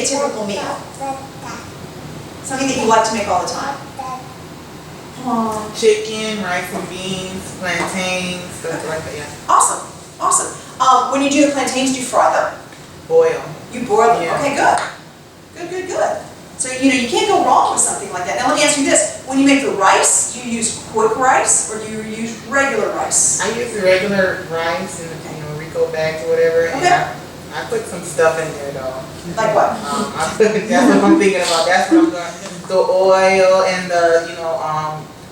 typical meal? Something that you like to make all the time. Chicken, rice and beans, plantains, stuff like that, yeah. Awesome, awesome. When you do the plantains, do you fry them? Boil. You boil them? Yeah. Okay, good. Good, good, good. So, you know, you can't go wrong with something like that. Now, let me ask you this. When you make the rice, do you use quick rice or do you use regular rice? I use the regular rice and, you know, Rico bags or whatever. Okay. And I put some stuff in there, though. Like what? That's what I'm thinking about. That's what I'm doing. The oil and the, you know,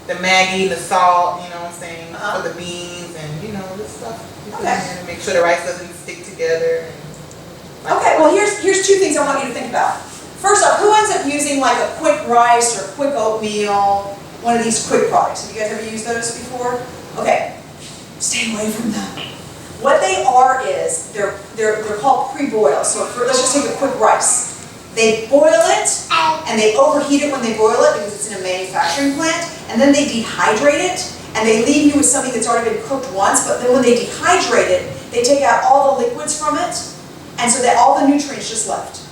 the Maggi, the salt, you know what I'm saying, for the beans and, you know, this stuff. You put in there to make sure the rice doesn't stick together. Okay, well here's two things I want you to think about. First off, who ends up using like a quick rice or a quick oatmeal, one of these quick products? Have you guys ever used those before? Okay, stay away from them. What they are is, they're called Preboils. So let's just take a quick rice. They boil it, and they overheat it when they boil it because it's in a manufacturing plant, and then they dehydrate it, and they leave you with something that's already been cooked once, but then when they dehydrate it, they take out all the liquids from it, and so that all the nutrients just left.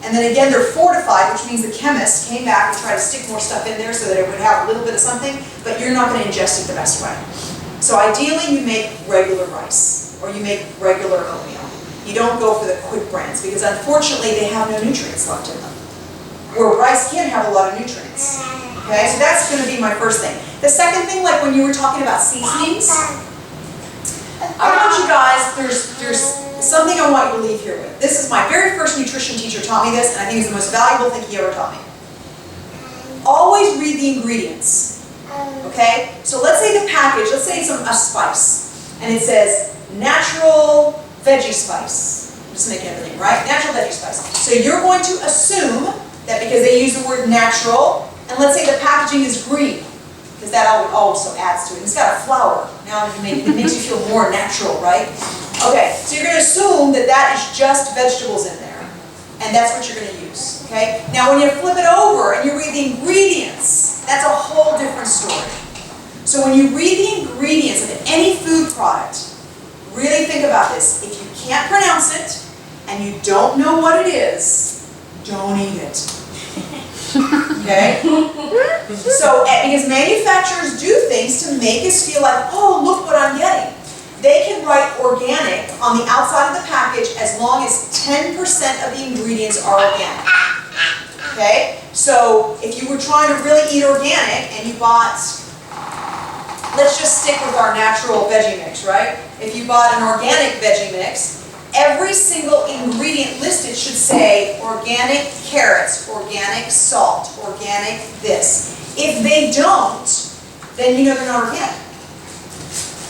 And then again, they're fortified, which means the chemists came back and tried to stick more stuff in there so that it would have a little bit of something, but you're not going to ingest it the best way. So ideally, you make regular rice, or you make regular oatmeal. You don't go for the quick brands, because unfortunately, they have no nutrients left in them. Where rice can have a lot of nutrients. Okay, so that's going to be my first thing. The second thing, like when you were talking about seasonings, I want you guys, there's something I want you to leave here with. This is my very first nutrition teacher taught me this, and I think it's the most valuable thing he ever taught me. Always read the ingredients. Okay? So let's say the package, let's say it's a spice, and it says natural veggie spice. I'm just making everything, right? Natural veggie spice. So you're going to assume that because they use the word natural, and let's say the packaging is green, because that also adds to it. It's got a flower. Now it makes you feel more natural, right? Okay, so you're going to assume that that is just vegetables in there, and that's what you're going to use, okay? Now when you flip it over and you read the ingredients, that's a whole different story. So when you read the ingredients of any food product, really think about this. If you can't pronounce it, and you don't know what it is, don't eat it. Okay? So, because manufacturers do things to make us feel like, oh, look what I'm getting. They can write organic on the outside of the package as long as 10% of the ingredients are organic. Okay? So, if you were trying to really eat organic and you bought, let's just stick with our natural veggie mix, right? If you bought an organic veggie mix, every single ingredient listed should say organic carrots, organic salt, organic this. If they don't, then you know they're not organic.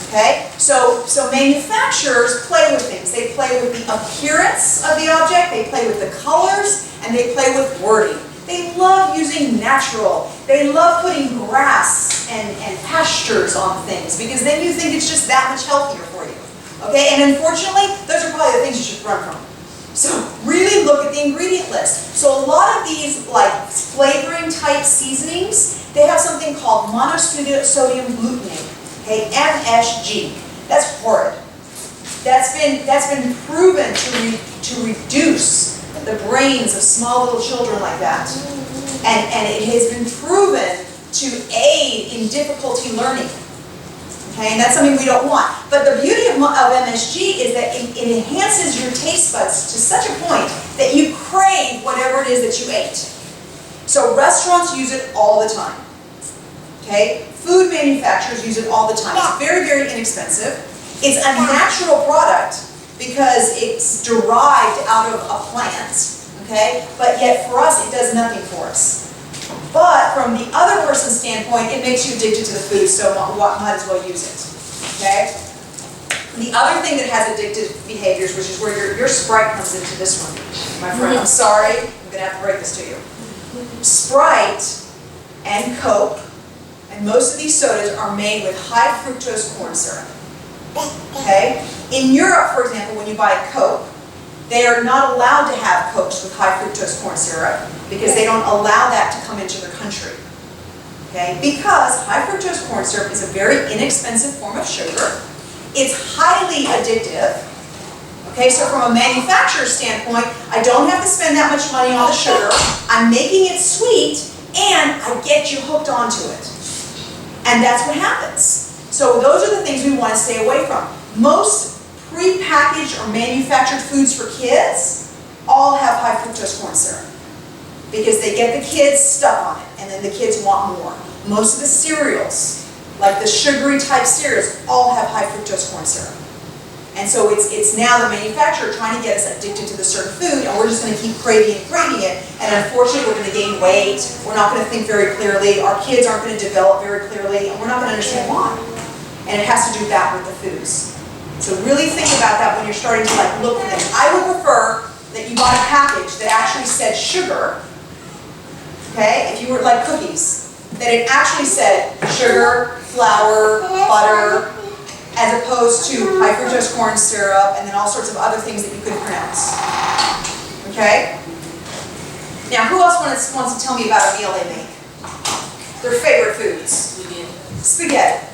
Okay? So manufacturers play with things. They play with the appearance of the object, they play with the colors, and they play with wording. They love using natural. They love putting grass and pastures on things, because then you think it's just that much healthier for you. Okay, and unfortunately, those are probably the things you should run from. So really look at the ingredient list. So a lot of these like flavoring type seasonings, they have something called monosodium glutamate, okay, MSG. That's horrid. That's been proven to reduce the brains of small little children like that. And it has been proven to aid in difficulty learning. Okay, and that's something we don't want. But the beauty of MSG is that it enhances your taste buds to such a point that you crave whatever it is that you ate. So restaurants use it all the time. Okay, food manufacturers use it all the time. It's very, very inexpensive. It's a natural product because it's derived out of a plant. Okay, but yet for us it does nothing for us. But from the other person's standpoint, it makes you addicted to the food, so might as well use it. Okay? The other thing that has addictive behaviors, which is where your Sprite comes into this one, my friend. I'm sorry, I'm going to have to break this to you. Sprite and Coke and most of these sodas are made with high fructose corn syrup. Okay? In Europe, for example, when you buy a Coke, they are not allowed to have Cokes with high fructose corn syrup because they don't allow that to come into their country. Okay? Because high fructose corn syrup is a very inexpensive form of sugar. It's highly addictive. Okay, so from a manufacturer standpoint, I don't have to spend that much money on the sugar. I'm making it sweet, and I get you hooked onto it. And that's what happens. So those are the things we want to stay away from. Most pre-packaged or manufactured foods for kids all have high fructose corn syrup because they get the kids stuck on it, and then the kids want more. Most of the cereals, like the sugary type cereals, all have high fructose corn syrup. And so it's now the manufacturer trying to get us addicted to the certain food, and we're just going to keep craving and craving it, and unfortunately we're going to gain weight, we're not going to think very clearly, our kids aren't going to develop very clearly, and we're not going to understand why. And it has to do that with the foods. So really think about that when you're starting to like look for things. I would prefer that you bought a package that actually said sugar, okay, if you were like cookies, that it actually said sugar, flour, butter, as opposed to high fructose corn syrup and then all sorts of other things that you couldn't pronounce. Okay? Now, who else wants to tell me about a meal they make? Their favorite foods. Spaghetti.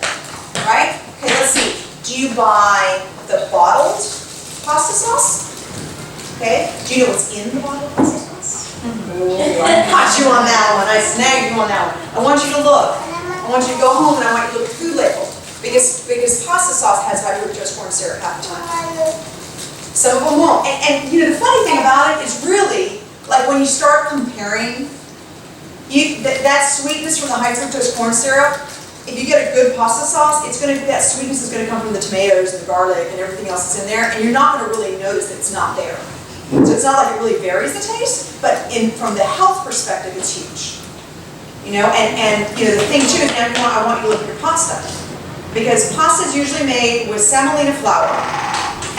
Right? Okay, let's see. Do you buy the bottled pasta sauce? Okay? Do you know what's in the bottled pasta sauce? I caught you on that one. I snagged you on that one. I want you to look. I want you to go home and I want you to look at the food label. Because pasta sauce has high fructose corn syrup half the time. Some of them won't. And you know, the funny thing about it is really, like when you start comparing, that sweetness from the high fructose corn syrup, if you get a good pasta sauce, that sweetness is going to come from the tomatoes and the garlic and everything else that's in there, and you're not going to really notice that it's not there. So it's not like it really varies the taste, but from the health perspective, it's huge. You know, and you know, the thing too is now I want you to look at your pasta. Because pasta is usually made with semolina flour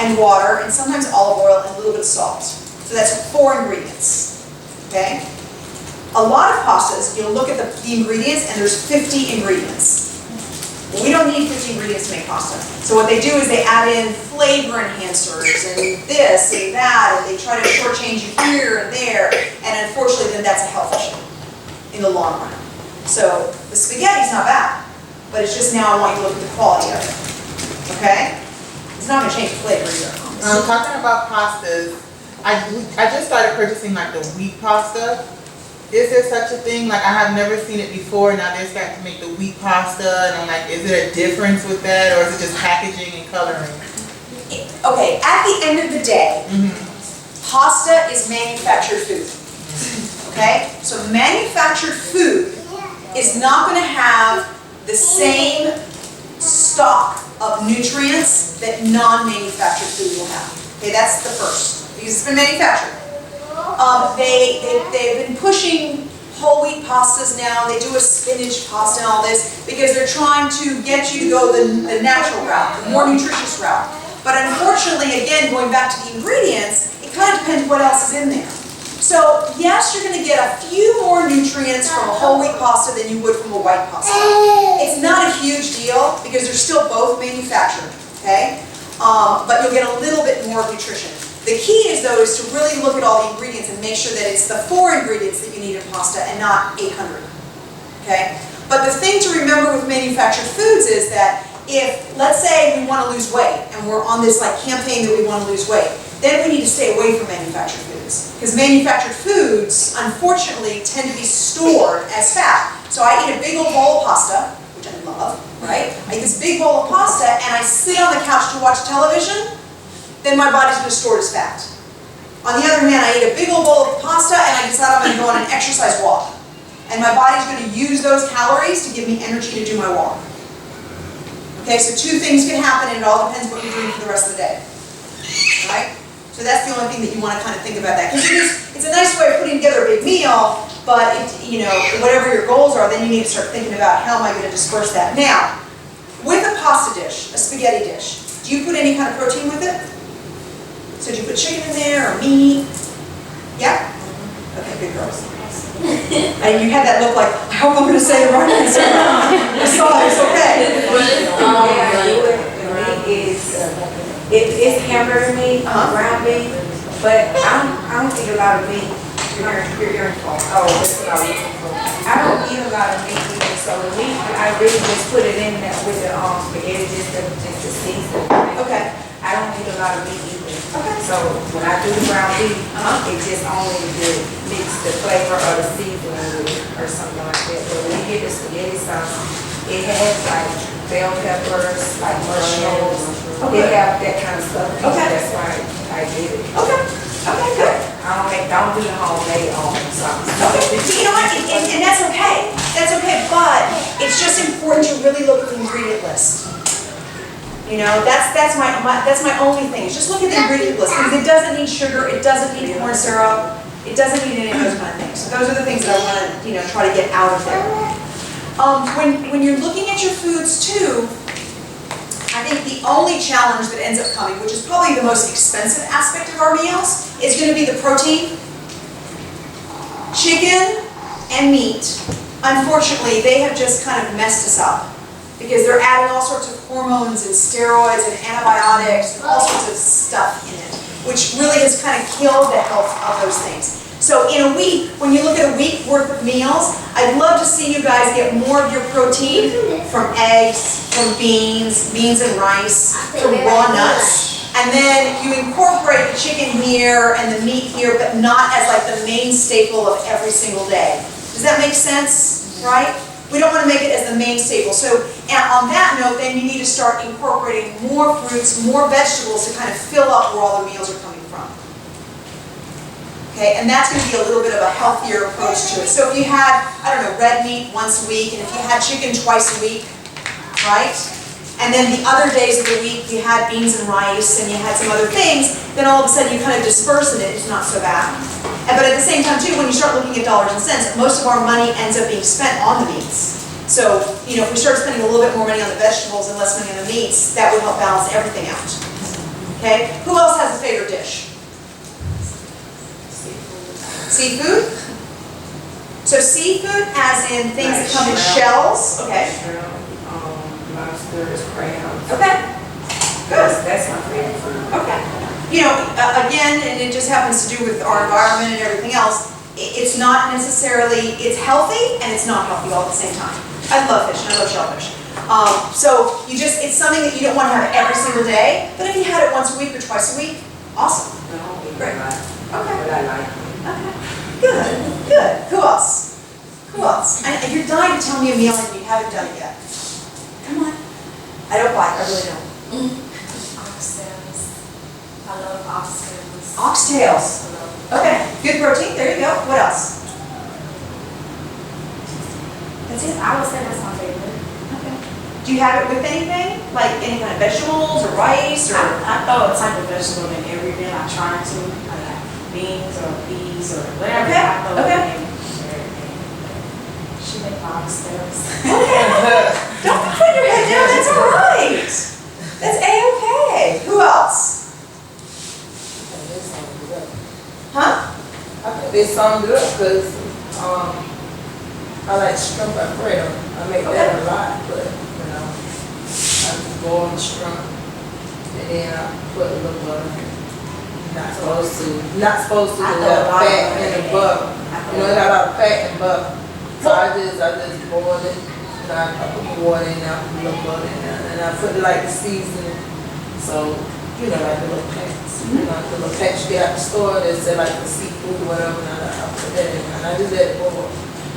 and water and sometimes olive oil and a little bit of salt. So that's 4 ingredients. Okay? A lot of pastas, you'll look at the ingredients and there's 50 ingredients. Well, we don't need 50 ingredients to make pasta. So what they do is they add in flavor enhancers and this and that, and they try to shortchange you here and there, and unfortunately then that's a health issue in the long run. So the spaghetti's not bad. But it's just now I want you to look at the quality of it. Okay? It's not going to change the flavor either. Talking about pastas, I just started purchasing like the wheat pasta. Is there such a thing? Like I have never seen it before. Now they're starting to make the wheat pasta, and I'm like, is there a difference with that, or is it just packaging and coloring? Okay, at the end of the day, pasta is manufactured food. Okay? So manufactured food is not going to have the same stock of nutrients that non-manufactured food will have. Okay, that's the first, because it's been manufactured. They've been pushing whole wheat pastas now. They do a spinach pasta and all this because they're trying to get you to go the natural route, the more nutritious route. But unfortunately, again, going back to the ingredients, it kind of depends what else is in there. So yes, you're going to get a few more nutrients from a whole wheat pasta than you would from a white pasta. It's not a huge deal because they're still both manufactured, okay? But you'll get a little bit more nutrition. The key is though is to really look at all the ingredients and make sure that it's the 4 ingredients that you need in pasta and not 800, okay? But the thing to remember with manufactured foods is that if, let's say we want to lose weight and we're on this like campaign that we want to lose weight, then we need to stay away from manufactured foods. Because manufactured foods, unfortunately, tend to be stored as fat. So I eat a big old bowl of pasta, which I love, right? I eat this big bowl of pasta and I sit on the couch to watch television, then my body's going to store it as fat. On the other hand, I eat a big old bowl of pasta and I decide I'm going to go on an exercise walk. And my body's going to use those calories to give me energy to do my walk. Okay, so 2 things can happen and it all depends what you're doing for the rest of the day. Right? So that's the only thing that you want to kind of think about that. Because it's a nice way of putting together a big meal, but you know, whatever your goals are, then you need to start thinking about how am I going to disperse that. Now, with a pasta dish, a spaghetti dish, do you put any kind of protein with it? So do you put chicken in there or meat? Yeah? Okay, good girls. And you had that look like, I hope I'm going to say the right answer. I saw it, it's okay. It's hamburger meat, ground beef, but I don't eat a lot of meat. Your fault. Oh, that's what I was looking for. I don't eat a lot of meat either, so the meat, I really just put it in there with the spaghetti just to season. Okay. I don't eat a lot of meat either. Okay. So when I do the ground beef, it just only mix the flavor of the seasoning with it or something like that. But when you get the spaghetti sauce, it has like bell peppers, like mushrooms. It have that kind of stuff. Okay. That's why I did it. Okay. Okay, good. Don't do the homemade almond sauce. Okay, but you know what, and that's okay. That's okay, but it's just important to really look at the ingredient list. You know, that's my only thing. Is just look at the ingredient list because it doesn't need sugar, it doesn't need corn syrup, it doesn't need any of those kind of things. So those are the things that I want to, try to get out of there. When you're looking at your foods too, I think the only challenge that ends up coming, which is probably the most expensive aspect of our meals, is going to be the protein. Chicken and meat, unfortunately, they have just kind of messed us up because they're adding all sorts of hormones and steroids and antibiotics and all sorts of stuff in it, which really has kind of killed the health of those things. So in a week, when you look at a week worth of meals, I'd love to see you guys get more of your protein from eggs, from beans and rice, from raw nuts. And then you incorporate the chicken here and the meat here, but not as like the main staple of every single day. Does that make sense, right? We don't want to make it as the main staple. So and on that note, then you need to start incorporating more fruits, more vegetables to kind of fill up where all the meals are coming from. Okay, and that's going to be a little bit of a healthier approach to it. So if you had, I don't know, red meat once a week, and if you had chicken twice a week, right? And then the other days of the week you had beans and rice and you had some other things, then all of a sudden you kind of disperse in it, it's not so bad. But at the same time too, when you start looking at dollars and cents, most of our money ends up being spent on the meats. So, if we start spending a little bit more money on the vegetables and less money on the meats, that would help balance everything out. Okay? Who else has a favorite dish? Seafood? So seafood as in things that come in shells? Okay. Lobsters, crabs. Okay. Good. That's my favorite food. Okay. Again, and it just happens to do with our environment and everything else, it's not necessarily, it's healthy and it's not healthy all at the same time. I love fish and I love shellfish. So it's something that you don't want to have every single day, but if you had it once a week or twice a week, awesome. No, Great. okay. Okay. But I like it. Okay. Good. Who else? And you're dying to tell me a meal and you haven't done it yet. Come on. I don't bite, I really don't. Oxtails. I love oxtails. Oxtails. Okay, good protein, there you go. What else? That's it? I would say that's my favorite. Okay. Do you have it with anything? Like any kind of vegetables or rice or? I throw a type of vegetable in every meal I try to. Like beans or peas or whatever. Okay, I throw okay. it in everything. She make oxtails. Don't put your head down, that's all right. That's A-okay. Who else? Huh? I think this sounds good because I like shrimp Alfredo. I make that a lot, but I just boil the shrimp and then I put a little butter. Not supposed to I do throw a lot of fat butter in in the it. butter. I You know, it got a lot of fat and butter. So I just boil it. And I put the water in there, I put a little butter in there, and I put like the seasoning. So, like the little packs. Like the little packs you get at the store that say like the seafood or whatever, and I put that in there, and I just let it boil.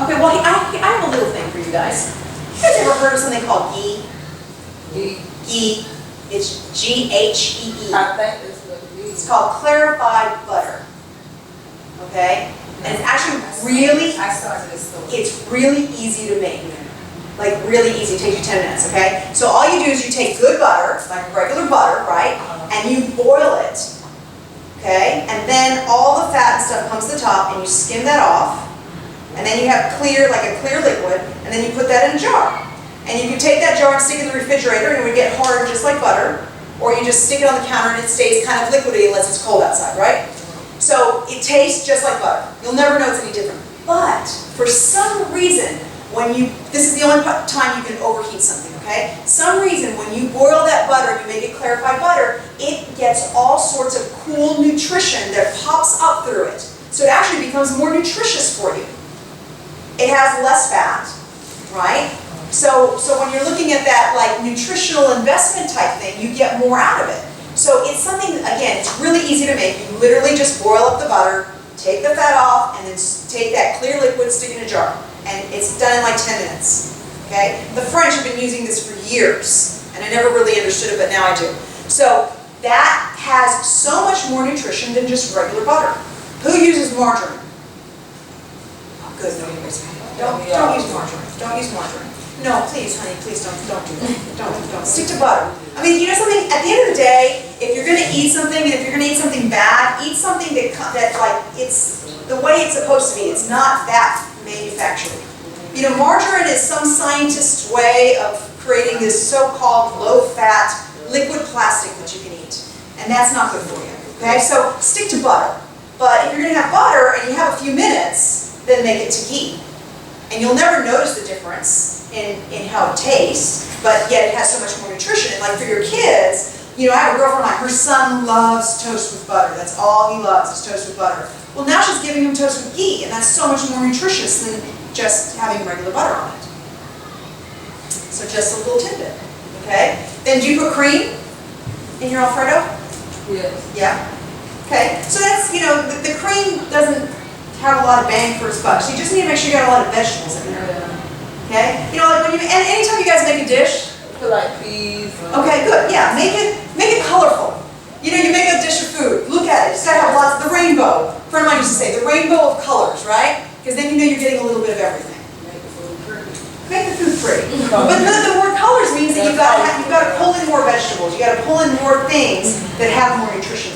Okay, well, I have a little thing for you guys. You guys ever heard of something called ghee? Ghee. It's G-H-E-E. I think that's what it is. It's called clarified butter. Okay? And it's actually I started this store. it's really easy to make. Like really easy, it takes you 10 minutes, okay? So all you do is you take good butter, like regular butter, right? And you boil it, okay? And then all the fat and stuff comes to the top and you skim that off. And then you have clear liquid, and then you put that in a jar. And you can take that jar and stick it in the refrigerator and it would get hard just like butter. Or you just stick it on the counter and it stays kind of liquidy unless it's cold outside, right? So it tastes just like butter. You'll never know it's any different. But for some reason, this is the only time you can overheat something, okay? Some reason when you boil that butter, you make it clarified butter, it gets all sorts of cool nutrition that pops up through it. So it actually becomes more nutritious for you. It has less fat, right? So when you're looking at that like nutritional investment type thing, you get more out of it. So it's something, again, it's really easy to make. You literally just boil up the butter, take the fat off, and then take that clear liquid, stick it in a jar. And it's done in like 10 minutes, okay? The French have been using this for years, and I never really understood it, but now I do. So that has so much more nutrition than just regular butter. Who uses margarine? Oh, good, nobody raised their hand. Don't use margarine. Don't use margarine. No, please, honey, please don't do that. Don't. Stick to butter. I mean, you know something, at the end of the day, if you're gonna eat something, and if you're gonna eat something bad, eat something that like, it's the way it's supposed to be. It's not that manufactured. You know, margarine is some scientist's way of creating this so-called low-fat liquid plastic that you can eat. And that's not good for you, okay? So stick to butter. But if you're gonna have butter and you have a few minutes, then make it to ghee. And you'll never notice the difference in how it tastes, but yet it has so much more nutrition. And like for your kids, you know, I have a girlfriend of mine, her son loves toast with butter. That's all he loves is toast with butter. Well, now she's giving him toast with ghee, and that's so much more nutritious than just having regular butter on it. So just a little tidbit, okay? Then do you put cream in your Alfredo? Yes. Yeah? Okay, so that's, you know, the cream doesn't have a lot of bang for its buck. So you just need to make sure you got a lot of vegetables in there. Okay? You know, like when you, and anytime you guys make a dish, Put like peas. okay, good, yeah, make it colorful. You know, you make a dish of food, look at it, it's gotta have lots, the rainbow. A friend of mine used to say, the rainbow of colors, right? Because then you know you're getting a little bit of everything. Make the food pretty. Make the food pretty. But the more colors means that you've got to pull in more vegetables, you gotta pull in more things that have more nutrition